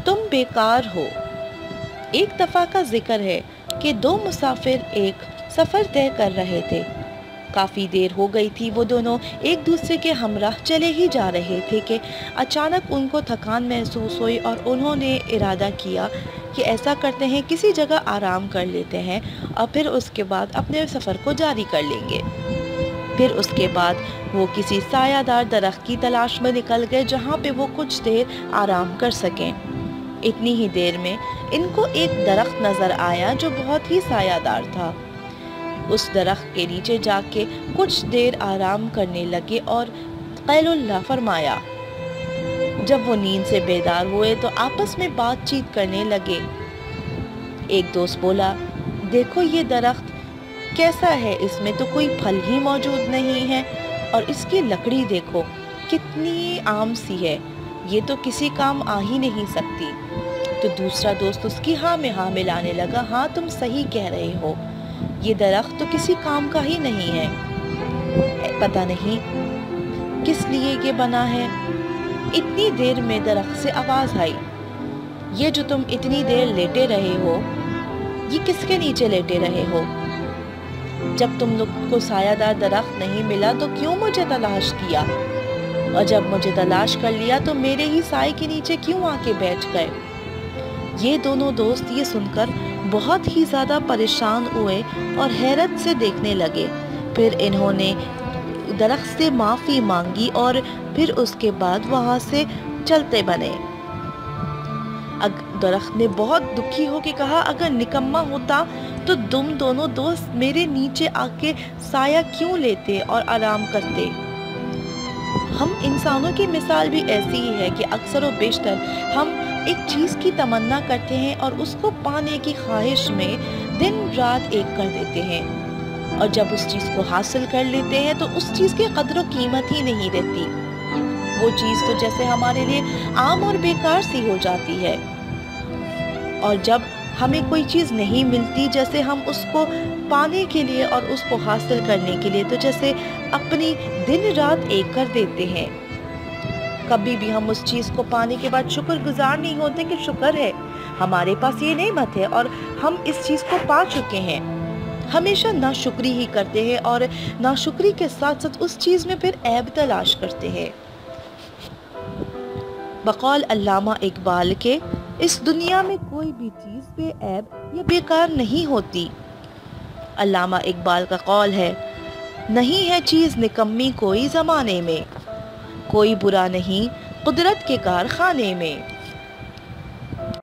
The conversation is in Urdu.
تم بیکار ہو۔ ایک دفعہ کا ذکر ہے کہ دو مسافر ایک سفر طے کر رہے تھے۔ کافی دیر ہو گئی تھی، وہ دونوں ایک دوسرے کے ہمراہ چلے ہی جا رہے تھے کہ اچانک ان کو تھکان محسوس ہوئی اور انہوں نے ارادہ کیا کہ ایسا کرتے ہیں، کسی جگہ آرام کر لیتے ہیں اور پھر اس کے بعد اپنے سفر کو جاری کر لیں گے۔ پھر اس کے بعد وہ کسی سایہ دار درخت کی تلاش میں نکل گئے جہاں پہ وہ کچھ دیر آرام کر سکیں۔ اتنی ہی دیر میں ان کو ایک درخت نظر آیا جو بہت ہی سایہ دار تھا۔ اس درخت کے نیچے جا کے کچھ دیر آرام کرنے لگے اور قیل اللہ فرمایا۔ جب وہ نیند سے بیدار ہوئے تو آپس میں بات چیت کرنے لگے۔ ایک دوست بولا، دیکھو یہ درخت کیسا ہے، اس میں تو کوئی پھل ہی موجود نہیں ہے، اور اس کی لکڑی دیکھو کتنی عام سی ہے، یہ تو کسی کام آ ہی نہیں سکتی۔ تو دوسرا دوست اس کی ہاں میں ہاں ملانے لگا، ہاں تم صحیح کہہ رہے ہو، یہ درخت تو کسی کام کا ہی نہیں ہے، پتہ نہیں کس لیے یہ بنا ہے۔ اتنی دیر میں درخت سے آواز آئی، یہ جو تم اتنی دیر لیٹے رہے ہو، یہ کس کے نیچے لیٹے رہے ہو؟ جب تم لوگ کو سایہ دار درخت نہیں ملا تو کیوں مجھے تلاش کیا، اور جب مجھے تلاش کر لیا تو میرے ہی سائے کے نیچے کیوں آ کے بیٹھ گئے؟ یہ دونوں دوست یہ سن کر بہت ہی زیادہ پریشان ہوئے اور حیرت سے دیکھنے لگے۔ پھر انہوں نے درخت سے معافی مانگی اور پھر اس کے بعد وہاں سے چلتے بنے۔ درخت نے بہت دکھی ہو کے کہا، اگر نکما ہوتا تو تم دونوں دوست میرے نیچے آ کے سایہ کیوں لیتے اور آرام کرتے؟ ہم انسانوں کی مثال بھی ایسی ہی ہے کہ اکثر و بیشتر ہم ایک چیز کی تمنا کرتے ہیں اور اس کو پانے کی خواہش میں دن رات ایک کر دیتے ہیں، اور جب اس چیز کو حاصل کر لیتے ہیں تو اس چیز کی قدر و قیمت ہی نہیں رہتی، وہ چیز تو جیسے ہمارے لیے عام اور بیکار سی ہو جاتی ہے۔ اور جب ہمیں کوئی چیز نہیں ملتی، جیسے ہم اس کو پانے کے لیے اور اس کو حاصل کرنے کے لیے تو جیسے اپنی دن رات ایک کر دیتے ہیں، کبھی بھی ہم اس چیز کو پانے کے بعد شکر گزار نہیں ہوتے کہ شکر ہے ہمارے پاس یہ نعمت ہے اور ہم اس چیز کو پا چکے ہیں۔ ہمیشہ ناشکری ہی کرتے ہیں اور ناشکری کے ساتھ ساتھ اس چیز میں پھر عیب تلاش کرتے ہیں۔ بقول علامہ اقبال کے، اس دنیا میں کوئی بھی چیز بے عیب یا بیکار نہیں ہوتی۔ علامہ اقبال کا قول ہے، نہیں ہے چیز نکمی کوئی زمانے میں، کوئی برا نہیں قدرت کے کارخانے میں۔